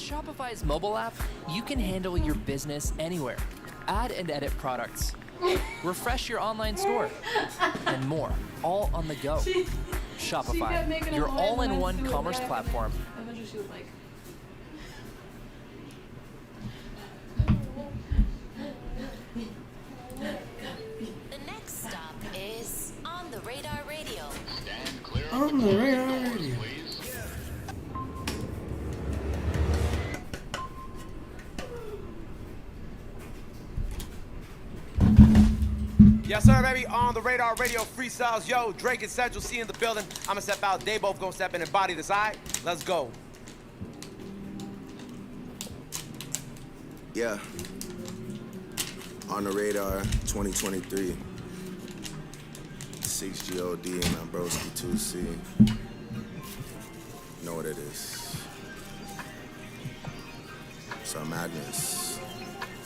Shopify's mobile app, you can handle your business anywhere. Add and edit products, refresh your online store, and more, all on the go. Shopify, your all-in-one commerce platform. Imagine she was like. The next stop is On the Radar Radio. Stand clear On the Radar Radio. please. Yes, sir, baby. On the Radar Radio freestyles. Yo, Drake and Central C in the building. I'ma step out. They both gonna step in and body this. All right? Let's go. Yeah. On the Radar 2023. siggghhhh and my broski 2C. You know what it is. Some madness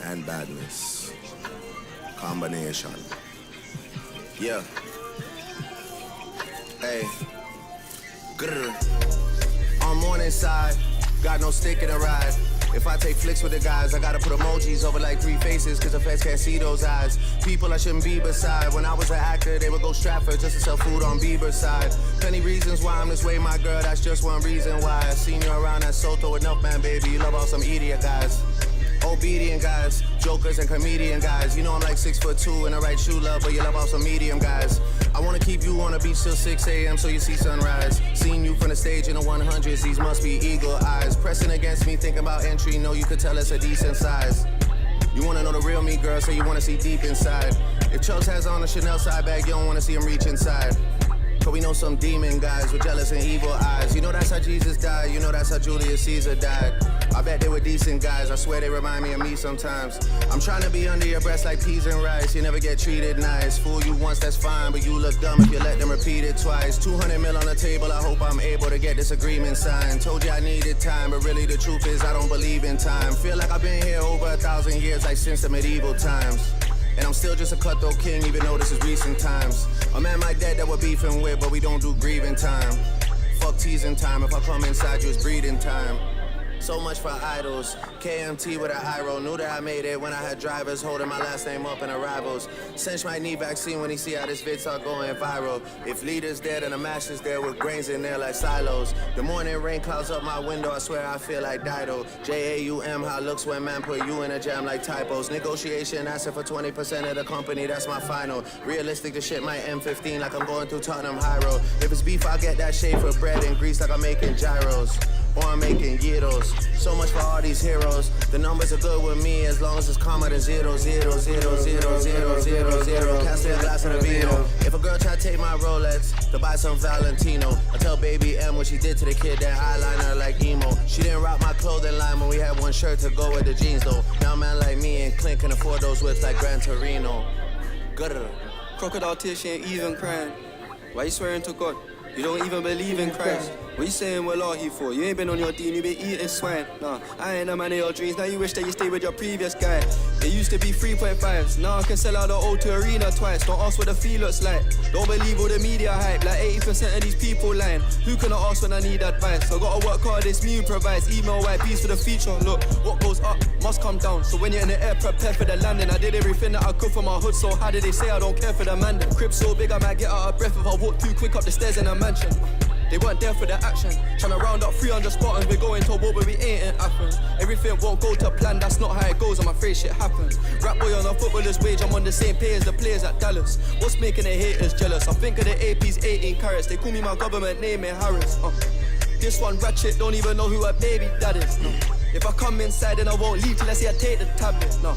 and badness. Combination. Yeah. Hey. Grr. On morning side, got no stick in the ride. If I take flicks with the guys, I gotta put emojis over like 3 faces, cause the feds can't see those eyes. People I shouldn't be beside. When I was an actor, they would go Stratford just to sell food on Bieber's side. Plenty reasons why I'm this way, my girl, that's just one reason why. I seen you around at Soto enough, man, baby. You love all some idiot guys. Obedient guys, jokers and comedian guys. You know I'm like 6'2" in the right shoe, love, but you love all some medium guys. I wanna keep you on the beach till 6 a.m. so you see sunrise. Seeing you from the stage in the 100s, these must be eagle eyes. Pressing against me, thinking about entry, know you could tell it's a decent size. You wanna know the real me, girl, so you wanna see deep inside. If Chubbs has on a Chanel side bag, you don't wanna see him reach inside. Cause we know some demon guys with jealous and evil eyes. You know that's how Jesus died, you know that's how Julius Caesar died. I bet they were decent guys, I swear they remind me of me sometimes. I'm trying to be under your breast like peas and rice. You never get treated nice. Fool you once, that's fine, but you look dumb if you let them repeat it twice. 200 mil on the table, I hope I'm able to get this agreement signed. Told you I needed time, but really the truth is I don't believe in time. Feel like I've been here over 1,000 years, like since the medieval times. And I'm still just a cutthroat king, even though this is recent times. A man my dad that we're beefing with, but we don't do grieving time. Fuck teasing time, if I come inside you, it's breeding time. So much for idols. KMT with an eye roll. Knew that I made it when I had drivers holding my last name up in arrivals. Cinch might need vaccine when he see how this vid start going viral. If leaders dead and the masters there with grains in there like silos. The morning rain clouds up my window, I swear I feel like Dido. JAUM, how it looks when man put you in a jam like typos. Negotiation asking for 20% of the company, that's my final. Realistic, the shit might M15 like I'm going through Tottenham High Road. If it's beef, I'll get that shade for bread and grease like I'm making gyros. Or I'm making gyros. So much for all these heroes. The numbers are good with me as long as it's comma to 0, 0, 0, 0, 0, 0, 0. Casting a glass of the vino. If a girl try to take my Rolex to buy some Valentino, I tell baby M what she did to the kid, that eyeliner like emo. She didn't rock my clothing line when we had one shirt to go with the jeans though. Now a man like me and Clint can afford those whips like Gran Torino. Good. Crocodile tears, she ain't even crying. Why you swearing to God? You don't even believe in Christ. What you saying well are he for? You ain't been on your dean, you been eating swine. Nah, I ain't a man of your dreams. Now you wish that you stayed with your previous guy. They used to be 3.5s. Now I can sell out the O2 Arena twice. Don't ask what the fee looks like. Don't believe all the media hype. Like 80% of these people lying. Who can I ask when I need advice? I gotta work hard, this me provides. Email white piece for the feature. Look, what goes up must come down. So when you're in the air, prepare for the landing. I did everything that I could for my hood. So how did they say I don't care for the man? The crib so big I might get out of breath if I walk too quick up the stairs in a mansion. They weren't there for the action. Tryna round up 300 Spartans. We're going to war, but we ain't in Athens. Everything won't go to plan, that's not how it goes. I'm afraid shit happens. Rap boy on a footballer's wage, I'm on the same pay as the players at Dallas. What's making the haters jealous? I think of the AP's 18 carats. They call me my government name in Harris. This one ratchet, don't even know who her baby dad is. If I come inside, then I won't leave till I see I take the tablet. No.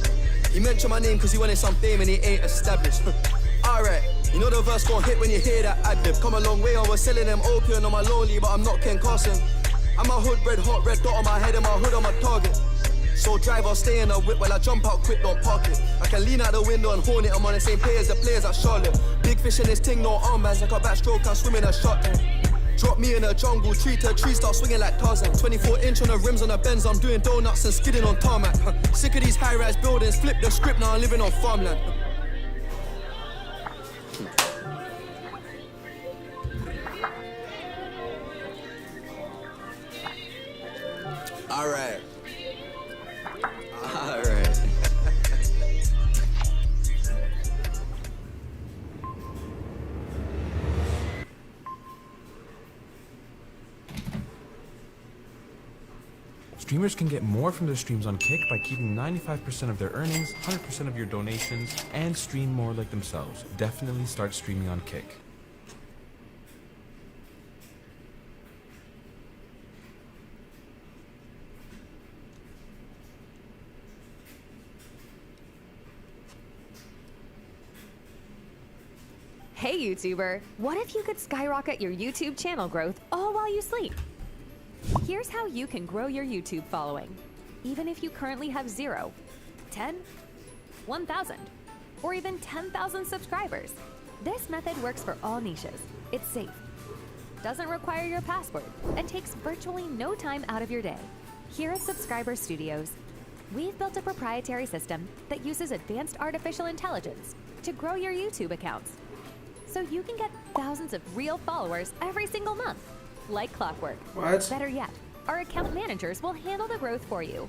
He mentioned my name cause he wanted some fame and he ain't established. Alright. You know the verse gon' hit when you hear that ad-lib. Come a long way, I was selling them opium on my lonely, but I'm not Ken Carson. I'm a hood red, hot red dot on my head and my hood on my target. So drive or stay in a whip while I jump out quick, don't park it. I can lean out the window and horn it, I'm on the same pay as the players at Charlotte. Big fish in this ting, no armbands, like a backstroke, I'm swimming a shotgun. Drop me in the jungle, tree to tree, start swinging like Tarzan. 24-inch on the rims on the Benz, I'm doing donuts and skidding on tarmac. Sick of these high-rise buildings, flip the script, now I'm living on farmland. Alright, Streamers can get more from their streams on Kick by keeping 95% of their earnings, 100% of your donations, and stream more like themselves. Definitely start streaming on Kick. Hey YouTuber, what if you could skyrocket your YouTube channel growth all while you sleep? Here's how you can grow your YouTube following, even if you currently have 0, 10, 1,000, or even 10,000 subscribers. This method works for all niches. It's safe, doesn't require your password, and takes virtually no time out of your day. Here at Subscriber Studios, we've built a proprietary system that uses advanced artificial intelligence to grow your YouTube accounts, so you can get thousands of real followers every single month, like clockwork. What? Better yet, our account managers will handle the growth for you.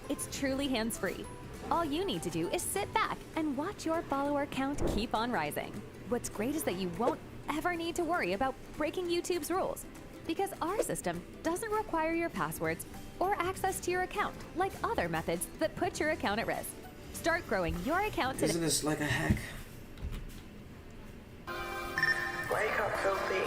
It's truly hands-free. All you need to do is sit back and watch your follower count keep on rising. What's great is that you won't ever need to worry about breaking YouTube's rules, because our system doesn't require your passwords or access to your account like other methods that put your account at risk. Start growing your account today. Isn't this like a hack? Wake up, filthy.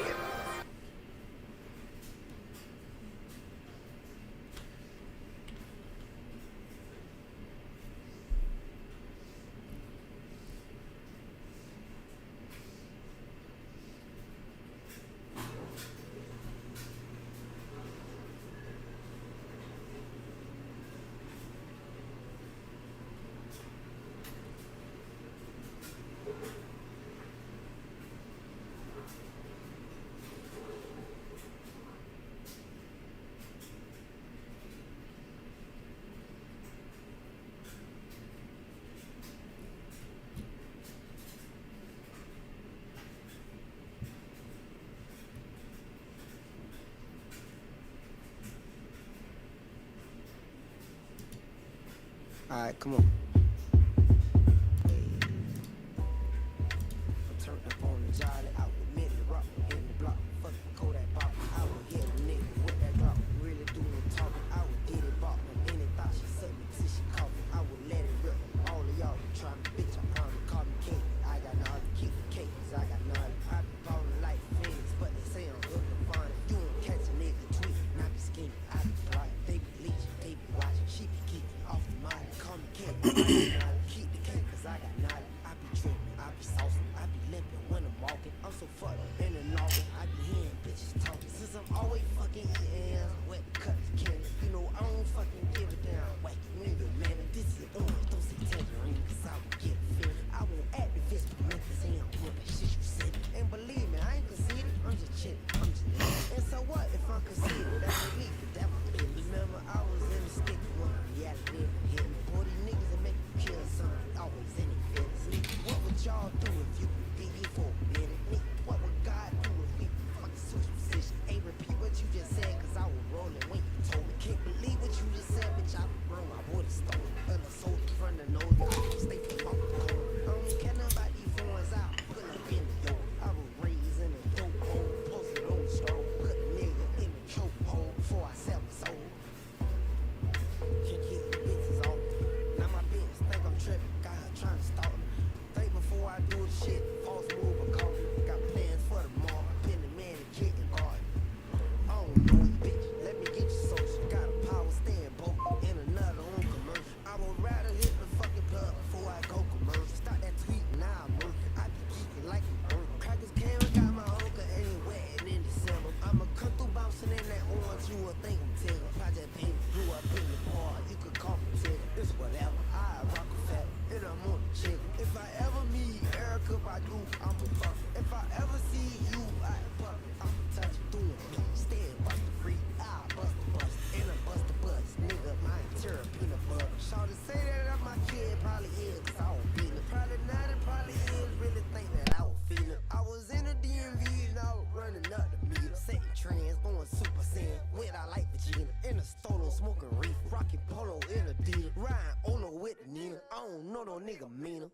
Alright, come on. Turn up on the jolly, I would admit it, rock in the block, fuck Kodak pop. I would hit a nigga with that drop, really do no talking. I would get it bought, no any thought she sucked me till she caught me. I would let it rip. All of y'all be trying to bitch, I promise, call me cake. I got no other kick the cake, cause I got no other. I be ballin' like Phoenix, but they say I'm hooked and fine. You won't catch a nigga tweet, not be skinny. I be plotting, they be leeching, they be watching. She be geeking off the mind, call me cake. Keep the cake, cause I got naughty. I be tripping, I be saucing, I be limping when I'm walking. I'm so fucked up in the noggin. I be hearing bitches talking. Since I'm always fucking eating ass, wet cut the candy. You know, I don't fucking give a damn. Whack nigga, man. This is orange, don't say tangerine, cause I will get offended. I won't activist for Memphis, and I'm doing that shit you said. And believe me, I ain't conceited, I'm just chilling, I'm just living. And so what if I'm conceited? That's a leak, the devil did. Remember, I was in the stick when reality didn't hit me. Boy, these niggas that make you kill something, always in the feelings. Nigga, what would y'all do if you could be here for a minute? Nigga, what would God do if we fucking switch position? Ain't repeat what you just said, cause I was rolling when you told me. Can't believe what you just said, bitch, I was wrong, I would've stolen. Under sold in front of nose, y'all stay from off the corner. I don't care nothing about these phones out, put up in the yo. I was raised in a dope hole, posted on the stove. Put a nigga in the choke hole before I sell my soul. Can't get the bitches off. Now my bitch think I'm tripping, got her trying to stop me. Think before I do the shit, false move or call me. Got plans for tomorrow, pin the man and kick and guard. I don't know you, bitch, let me get you social. Got a power stand boat in another on commercial. I would rather hit the fucking plug before I go commercial. Start that tweet, now I'm murky. I be geeking like a bird. Crackers came and got my uncle anywhere in December. I'ma come through bouncing in that orange, you would think I'm Tigger. Project Paper blew up in the bar, you could call me Tigger. It's whatever, I rock a fat, and I'm on the chick. If I ever meet Erica Badu, I'm a fuck. If I ever see you, I fuck. I'm touch doing me, stand bust the free, I bust the bust, and I bust the bust. Nigga, my interior peanut butter. Shawty say that I'm my kid, probably is, cause I don't beat it. Probably not, it probably is, really think that I was feeling. I was in the DMV and I was running up the meter. Setting trends, going super saiyan, with I like Vegeta. In the stolo, smoking reef, rocking polo in a dealer. Riding Olo with the Nina, I don't know no nigga meaner.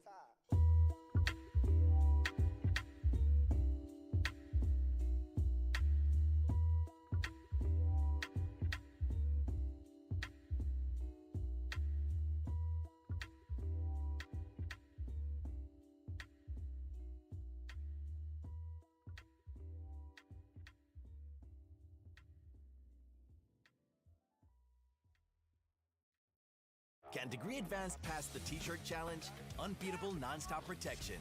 Can Degree Advanced pass the T-shirt challenge? Unbeatable non-stop protection.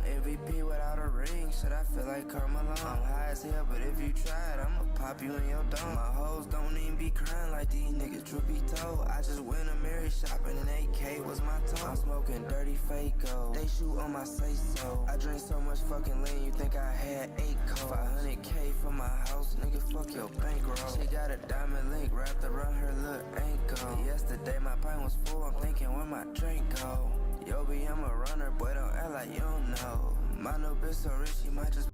MVP without a ring, should I feel like Carmelo? I'm high as hell, but if you try it, I'ma pop you in your dome. My hoes don't even be crying like these niggas, truth be told. I just went a Mary shopping and AK was my toe. I'm smoking dirty fake gold, they shoot on my say-so. I drink so much fucking lean, you think I had 8 cold. 500K for my house, nigga, fuck your bankroll. She got a diamond link wrapped around her little ankle. Yesterday my pint was full, I'm thinking where my drink go. Yo, B, I'm a runner, boy, don't act like you don't know. My new bitch so rich, she might just...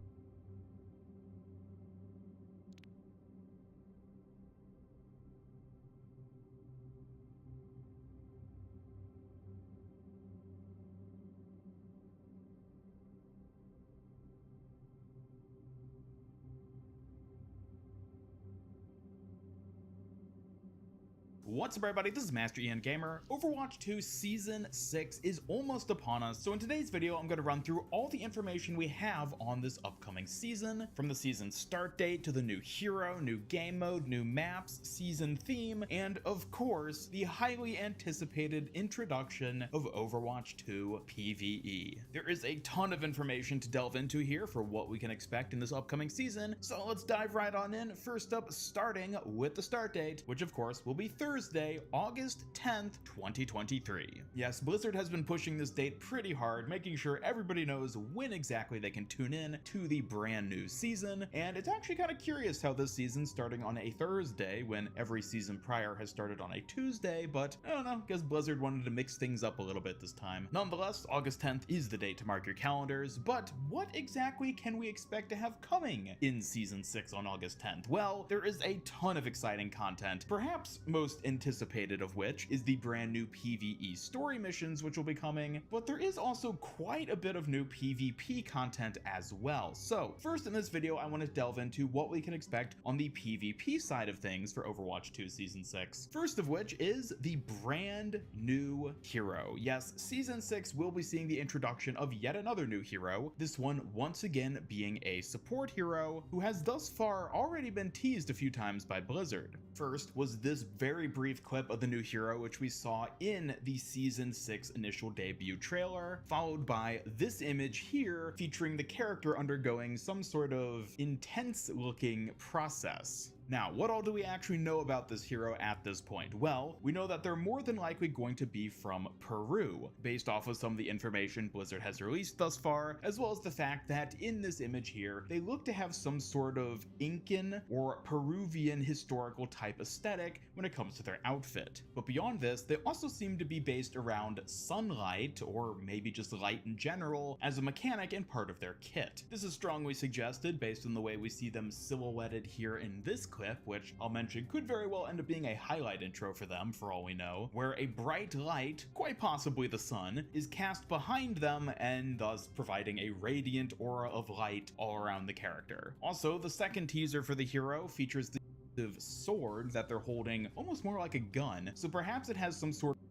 What's up everybody, this is Master Ian Gamer. Overwatch 2 Season 6 is almost upon us, so in today's video I'm going to run through all the information we have on this upcoming season, from the season start date to the new hero, new game mode, new maps, season theme, and of course, the highly anticipated introduction of Overwatch 2 PvE. There is a ton of information to delve into here for what we can expect in this upcoming season, so let's dive right on in. First up, starting with the start date, which of course will be Thursday, August 10th, 2023. Yes, Blizzard has been pushing this date pretty hard, making sure everybody knows when exactly they can tune in to the brand new season, and it's actually kind of curious how this season's starting on a Thursday when every season prior has started on a Tuesday, but I don't know, guess Blizzard wanted to mix things up a little bit this time. Nonetheless, August 10th is the date to mark your calendars, but what exactly can we expect to have coming in Season 6 on August 10th? Well, there is a ton of exciting content, perhaps most anticipated of which is the brand new PvE story missions which will be coming, but there is also quite a bit of new PvP content as well. So first in this video I want to delve into what we can expect on the PvP side of things for Overwatch 2 Season 6. First of which is the brand new hero. Yes, Season 6 will be seeing the introduction of yet another new hero, this one once again being a support hero who has thus far already been teased a few times by Blizzard. First was this very brief clip of the new hero which we saw in the Season 6 initial debut trailer, followed by this image here featuring the character undergoing some sort of intense looking process. Now, what all do we actually know about this hero at this point? Well, we know that they're more than likely going to be from Peru, based off of some of the information Blizzard has released thus far, as well as the fact that in this image here, they look to have some sort of Incan or Peruvian historical type aesthetic when it comes to their outfit. But beyond this, they also seem to be based around sunlight, or maybe just light in general, as a mechanic and part of their kit. This is strongly suggested based on the way we see them silhouetted here in this clip, which I'll mention could very well end up being a highlight intro for them for all we know, where a bright light, quite possibly the sun, is cast behind them and thus providing a radiant aura of light all around the character. Also, the second teaser for the hero features the sword that they're holding almost more like a gun, so perhaps it has some sort of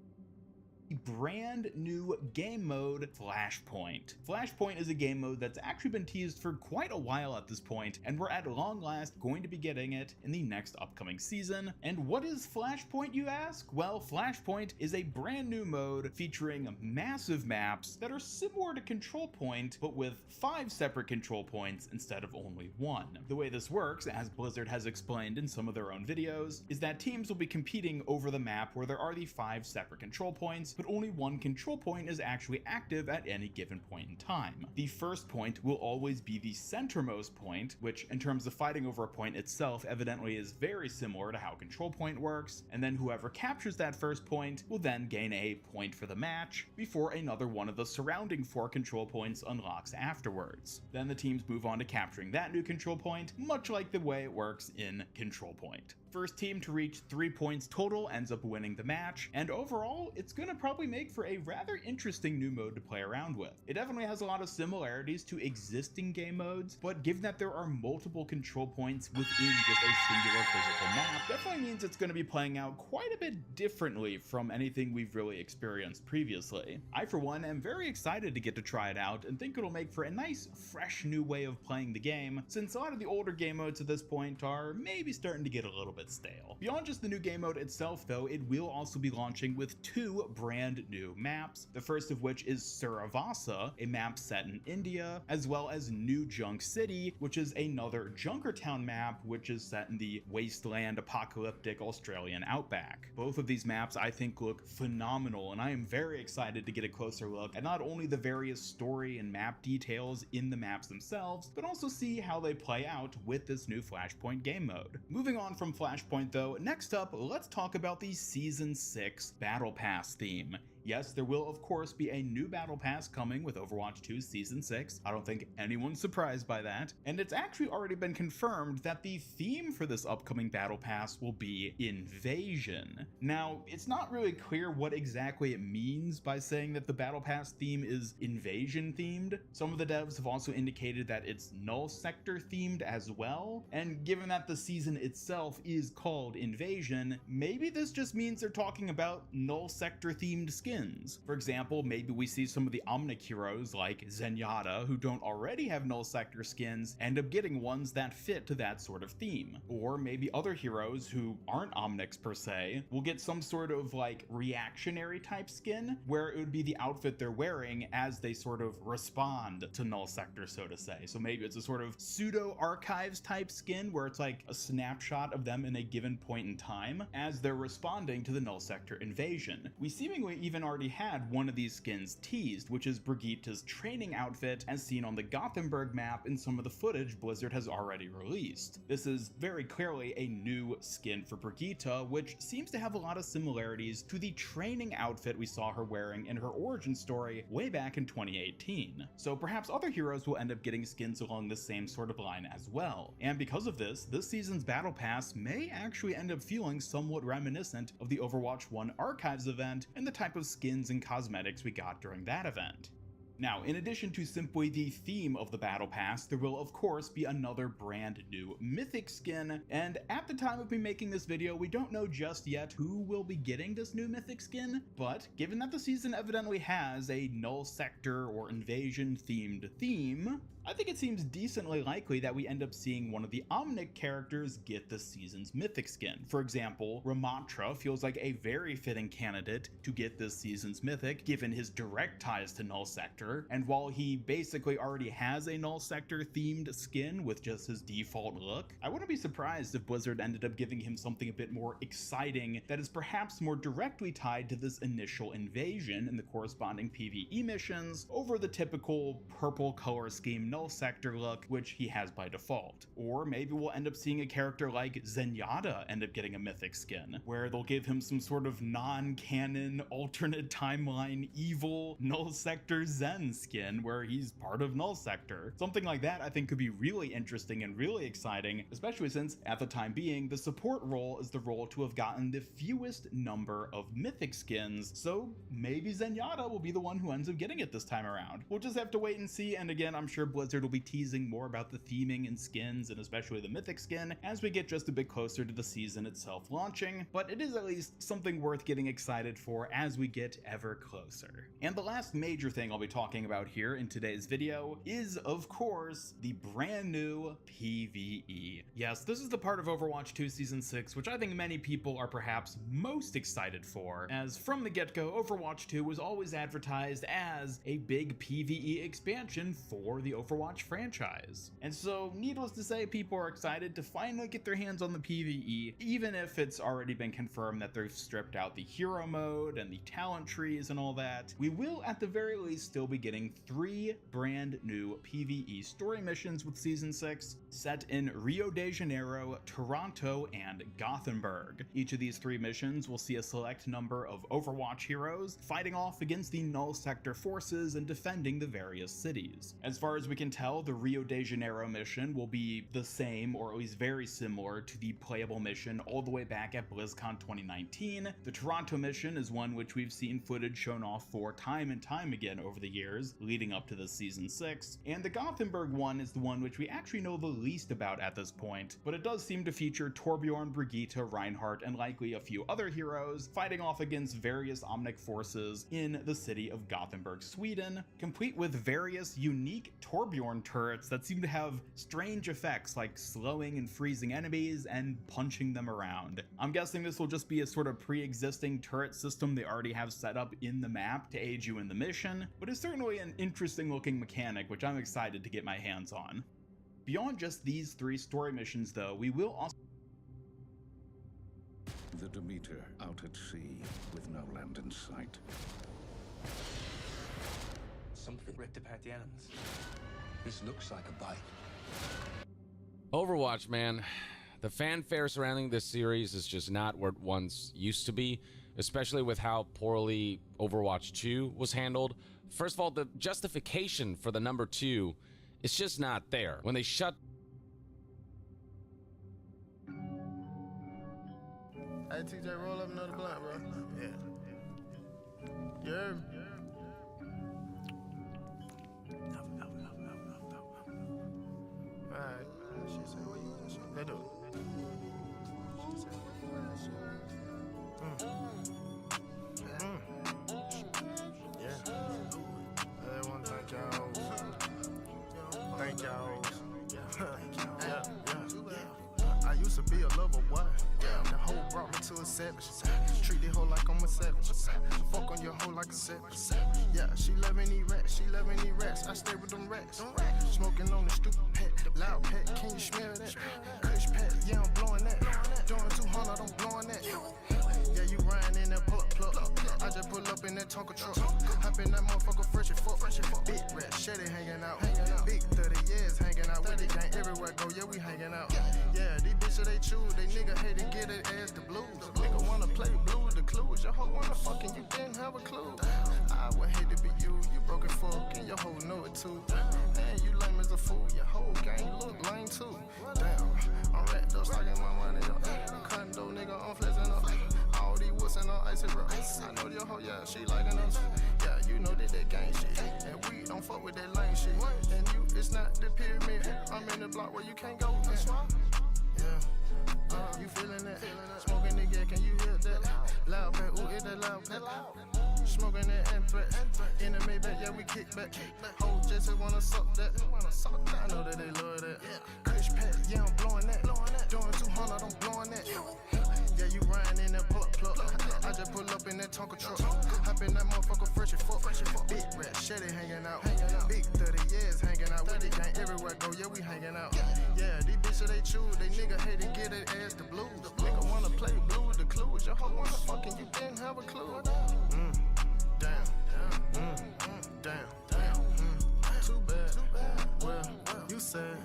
brand new game mode, Flashpoint. Flashpoint is a game mode that's actually been teased for quite a while at this point, and we're at long last going to be getting it in the next upcoming season. And what is Flashpoint, you ask? Well, Flashpoint is a brand new mode featuring massive maps that are similar to Control Point, but with 5 separate control points instead of only 1. The way this works, as Blizzard has explained in some of their own videos, is that teams will be competing over the map where there are the 5 separate control points, but only one control point is actually active at any given point in time. The first point will always be the centermost point, which in terms of fighting over a point itself evidently is very similar to how control point works, and then whoever captures that first point will then gain a point for the match before another one of the surrounding 4 control points unlocks afterwards. Then the teams move on to capturing that new control point, much like the way it works in Control Point. First team to reach 3 points total ends up winning the match, and overall it's gonna probably probably make for a rather interesting new mode to play around with. It definitely has a lot of similarities to existing game modes, but given that there are multiple control points within just a singular physical map, definitely means it's going to be playing out quite a bit differently from anything we've really experienced previously. I, for one, am very excited to get to try it out and think it'll make for a nice, fresh new way of playing the game, since a lot of the older game modes at this point are maybe starting to get a little bit stale. Beyond just the new game mode itself, though, it will also be launching with 2 brand new maps, the first of which is Suravasa, a map set in India, as well as New Junk City, which is another Junkertown map which is set in the wasteland apocalyptic Australian outback. Both of these maps I think look phenomenal, and I am very excited to get a closer look at not only the various story and map details in the maps themselves, but also see how they play out with this new Flashpoint game mode. Moving on from Flashpoint though, next up, let's talk about the Season 6 Battle Pass theme. Yes, there will of course be a new Battle Pass coming with Overwatch 2 Season 6. I don't think anyone's surprised by that. And it's actually already been confirmed that the theme for this upcoming Battle Pass will be Invasion. Now, it's not really clear what exactly it means by saying that the Battle Pass theme is Invasion themed. Some of the devs have also indicated that it's Null Sector themed as well. And given that the season itself is called Invasion, maybe this just means they're talking about Null Sector themed skins. For example, maybe we see some of the Omnic heroes like Zenyatta, who don't already have Null Sector skins, end up getting ones that fit to that sort of theme. Or maybe other heroes who aren't Omnics per se will get some sort of like reactionary type skin, where it would be the outfit they're wearing as they sort of respond to Null Sector, so to say. So maybe it's a sort of pseudo archives type skin where it's like a snapshot of them in a given point in time as they're responding to the Null Sector invasion. We seemingly even already had one of these skins teased, which is Brigitte's training outfit as seen on the Gothenburg map in some of the footage Blizzard has already released. This is very clearly a new skin for Brigitte, which seems to have a lot of similarities to the training outfit we saw her wearing in her origin story way back in 2018. So perhaps other heroes will end up getting skins along the same sort of line as well. And because of this season's Battle Pass may actually end up feeling somewhat reminiscent of the Overwatch 1 Archives event and the type of skins and cosmetics we got during that event. Now, in addition to simply the theme of the Battle Pass, there will of course be another brand new Mythic skin, and at the time of me making this video, we don't know just yet who will be getting this new Mythic skin, but given that the season evidently has a Null Sector or Invasion themed theme, I think it seems decently likely that we end up seeing one of the Omnic characters get this season's Mythic skin. For example, Ramatra feels like a very fitting candidate to get this season's Mythic, given his direct ties to Null Sector, and while he basically already has a Null Sector themed skin with just his default look, I wouldn't be surprised if Blizzard ended up giving him something a bit more exciting that is perhaps more directly tied to this initial invasion and the corresponding PvE missions over the typical purple color scheme Null Sector look, which he has by default. Or maybe we'll end up seeing a character like Zenyatta end up getting a Mythic skin, where they'll give him some sort of non-canon, alternate timeline, evil Null Sector Zen skin where he's part of Null Sector. Something like that I think could be really interesting and really exciting, especially since, at the time being, the support role is the role to have gotten the fewest number of Mythic skins, so maybe Zenyatta will be the one who ends up getting it this time around. We'll just have to wait and see, and again, I'm sure Blizzard will be teasing more about the theming and skins, and especially the Mythic skin, as we get just a bit closer to the season itself launching, but it is at least something worth getting excited for as we get ever closer. And the last major thing I'll be talking about here in today's video is, of course, the brand new PvE. Yes, this is the part of Overwatch 2 Season 6 which I think many people are perhaps most excited for, as from the get-go, Overwatch 2 was always advertised as a big PvE expansion for the Overwatch franchise. And so, needless to say, people are excited to finally get their hands on the PvE, even if it's already been confirmed that they've stripped out the hero mode and the talent trees and all that. We will at the very least still be getting 3 brand new PvE story missions with Season 6, set in Rio de Janeiro, Toronto, and Gothenburg. Each of these 3 missions will see a select number of Overwatch heroes fighting off against the Null Sector forces and defending the various cities. As far as we can tell, the Rio de Janeiro mission will be the same, or at least very similar, to the playable mission all the way back at BlizzCon 2019. The Toronto mission is one which we've seen footage shown off for time and time again over the years, leading up to this Season 6. And the Gothenburg one is the one which we actually know the least about at this point, but it does seem to feature Torbjorn, Brigitte, Reinhardt, and likely a few other heroes fighting off against various Omnic forces in the city of Gothenburg, Sweden, complete with various unique Torbjorn turrets that seem to have strange effects like slowing and freezing enemies and punching them around. I'm guessing this will just be a sort of pre-existing turret system they already have set up in the map to aid you in the mission, but it's certainly an interesting looking mechanic which I'm excited to get my hands on. Beyond just these 3 story missions though, we will also the Demeter out at sea with no land in sight. Something ripped apart the animals. This looks like a bite. Overwatch, man. The fanfare surrounding this series is just not what it once used to be, especially with how poorly Overwatch 2 was handled. First of all, the justification for the number 2 is just not there. When they shut... Hey, TJ, roll up another blunt, bro. Yeah. You heard me? Alright. She said, where you at? They do. She said, where you at? Yeah. I want to thank y'all. Thank y'all. Yeah. I used to be a lover, boy. Yeah, the hoe brought me to a savage. Treat the hoe like I'm a savage. Fuck on your hoe like a savage. Yeah, she loving these rats. I stay with them rats. Smoking on the stupid pet. Loud pet, can you smell that? Kush pet, yeah, I'm blowing that. Doing 200, I'm blowing that. Yeah, you riding in that plug. I just pull up in that Tonka truck. Hop in that motherfucker fresh as fuck. Big rat, Shetty hanging out. Big 30 years hanging out. With the gang everywhere go, yeah, we hanging out. Yeah, these bitches they choose. They nigga hate to get it as the blues. Nigga wanna play blues, the clues. Your hoe wanna fuck and you didn't have a clue. I would hate to be you broke it fuck and your hoe know it too. Man, you lame as a fool. Your whole gang look lame too. Damn, I'm wrapped up, stocking my money up. Condo nigga, I'm flexing up. All these woods and all icy bro. I know your hoe, yeah, she liking us. Yeah, you know that gang shit. And we don't fuck with that lame shit. And you, it's not the pyramid. I'm in the block where you can't go. Yeah. You feeling that? Smoking the gas, can you hear that? Loud pack, ooh, it's that loud pack. Smoking that anthrax. In the Maybach, yeah, we kick back. Whole Jesse wanna suck that. I know that they love that. Kush pack, yeah, I'm blowing that. Doing 200, I'm blowing that. Yeah, you riding in that plug. I just pull up in that Tonka truck. Hop in that motherfucker fresh as fuck. Big rat, Shetty hanging out. Big 30 years hanging out. With the gang everywhere go, yeah, we hanging out. Yeah, these bitches they choose. They nigga hate to get it as the blues. Nigga wanna play blues, the clues. Your hoe wanna fuck and you didn't have a clue. Damn. Too bad. Well, you said,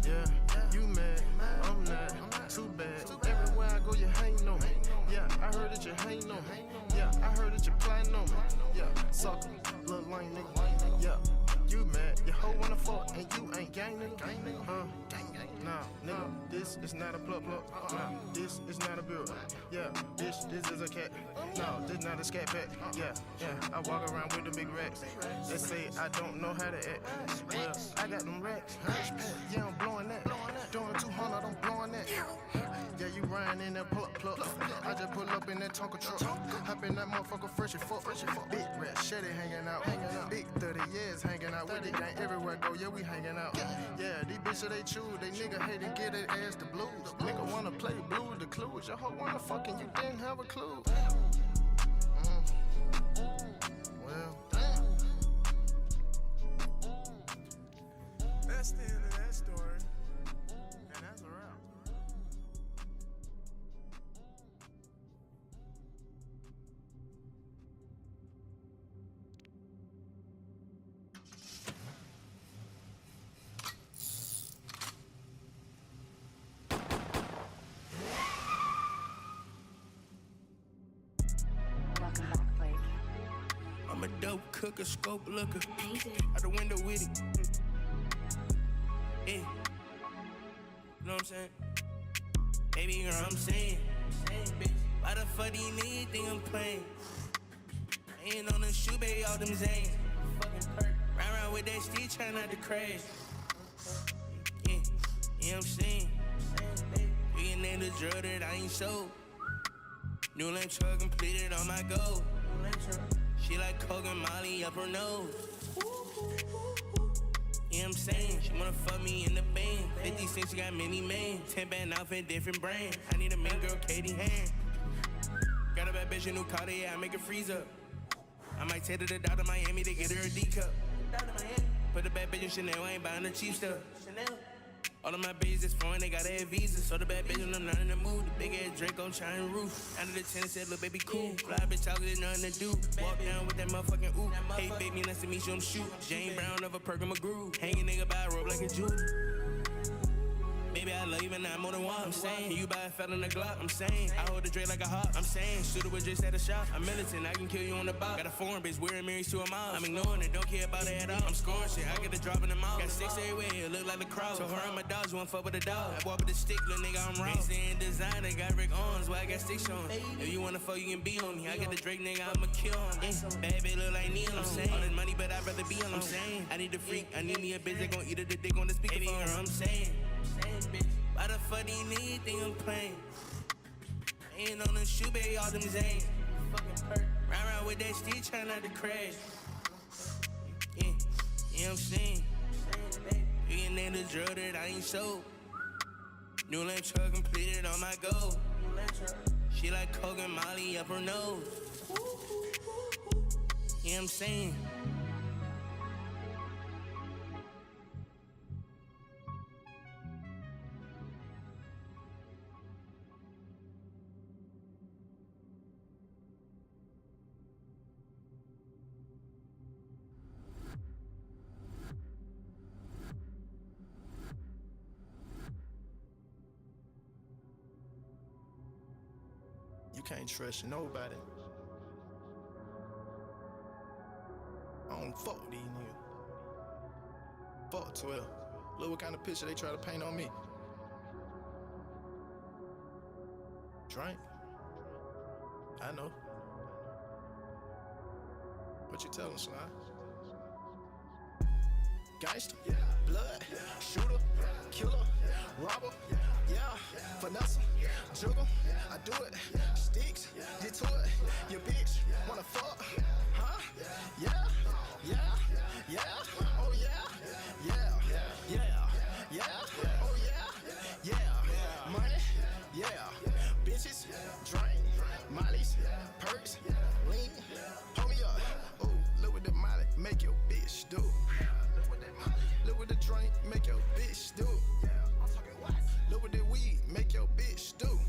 yeah, you mad. I'm not. Too bad. Everywhere I go, you hating on me. Yeah, I heard that you hating on me. Yeah, I heard that you plotting on me. Yeah, sucker, little lame nigga. Yeah, you mad. Your hoe wanna fuck and you ain't gang nigga. Nah, nigga, this is not a plug. Nah, this is not a build. Yeah, this is a cat. No, this not a scat pack. Yeah, I walk around with the big racks. They say I don't know how to act. Well, I got them racks. Yeah, I'm blowing that. Doing 200, I'm blowing that. Yeah, you riding in that plug. I just pull up in that Tonka truck. Hop in that motherfucker fresh as fuck. Big rat, Shetty hanging out. Big 30 years hanging out. With the gang everywhere go, yeah, we hanging out. Yeah, these bitches they choose. They nigga hate to get it as the blues. Nigga wanna play blues, the clues. Your hoe wanna fuck and you didn't have a clue. Well, that's the end of that story. And that's a wrap. I'm a dope cooker, scope looker. Out the window with it. Yeah. You know what I'm saying? Baby girl, I'm saying, bitch, why the fuck do you need think I'm playing? I ain't on the shoe, baby, all them Zanes. Ride around with that stick, try not to crash. Yeah, you know what I'm saying? You can name the drug that I ain't sold. New lane truck completed on my goal. She like Coke and Molly up her nose. You know what I'm saying? She wanna fuck me in the band. 50 cents, she got many men. 10 band outfit, different brand. I need a main girl, Katie Hand. Got a bad bitch, a new car, yeah, I make her freeze up. I might take her to down to Miami to get her a D cup. Put the bad bitch in Chanel, I ain't buying the cheap stuff. All of my bitches is foreign, they gotta have visas. So the bad bitch when I'm not in the mood. The big ass Drake on trying roof. Under the tennis said, little baby cool. Fly bitch talking, there's nothing to do. Walk down with that motherfucking ooh. Hey baby, nice to meet you, I'm shoot. Jane Brown of a Perkins McGrew. Hanging nigga by a rope like a Jew. Baby, I love you, but not more than one. I'm saying, you buy a fell in the Glock. I'm saying, I hold the Drake like a hawk. I'm saying, shooter was just at a shop. I'm militant, I can kill you on the box. Got a foreign bitch wearing married to a mom. I'm ignoring it, don't care about it at all. I'm scoring shit, I get the drop in the mouth. Got 6 everywhere, it look like the crowd. So her and my dogs, you want fuck with a dog. I walk with a stick, little nigga, I'm wrong. Saying designer, got Rick Owens, why I got sticks on. If you wanna fuck, you can be on me. I got the Drake nigga, I'ma kill him. Bad bitch look like Neil, I'm saying. All this money, but I'd rather be on. I'm saying, I need a freak, I need me a bitch that gon' eat her the dick on the speakerphone. Baby girl, I'm saying, bitch. Why the fuck do you need think I'm playing? I ain't on the shoe, baby, all them Zanes. Ride around with that stick, try not to crash. Yeah, you know what I'm saying? You can name the drug that I ain't sold. New lane truck completed on my goal. She like Coke and Molly up her nose. You know what I'm saying? You can't trust nobody. I don't fuck with these niggas. Fuck 12. Look what kind of picture they try to paint on me. Drink? I know. What you tellin', Slime? Gangster, blood, shooter, killer, robber, yeah, finesse, juggle, I do it, sticks, get to it, your bitch, wanna fuck, huh? Yeah, yeah, yeah, oh yeah, yeah, yeah, yeah, oh yeah, yeah, money, yeah, bitches, drink, mollies, perks, lean, hold me up, ooh, look what the molly make your bitch do. Look what the drink make your bitch do. Look what the weed make your bitch do.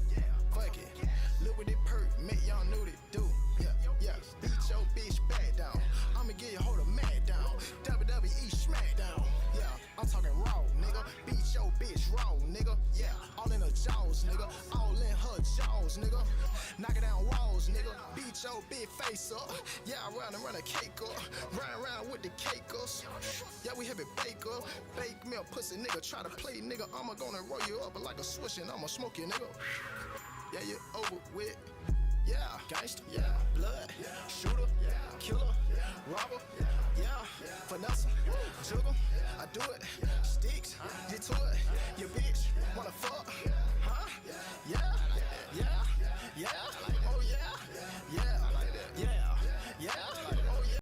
Fuck it. Look what the perk make y'all know to do. Yeah. Beat your bitch back down. I'ma get your hold a mad down. WWE Smackdown. Yeah, I'm talking raw, nigga. Beat your bitch raw, nigga. Yeah, all in her jaws, nigga. All in her jaws, nigga. Knock it down walls, nigga. Beat your big face up. Yeah, I run a cake up. Run around with the cakers. Yeah, we have it bake up. Bake me a pussy, nigga. Try to play, nigga. I'ma gonna roll you up like a swish and I'ma smoke you, nigga. Yeah, you over with. Yeah, gangster, yeah, blood, shooter, killer, robber, yeah, finesse, juggle, I do it, sticks, get to it, your bitch.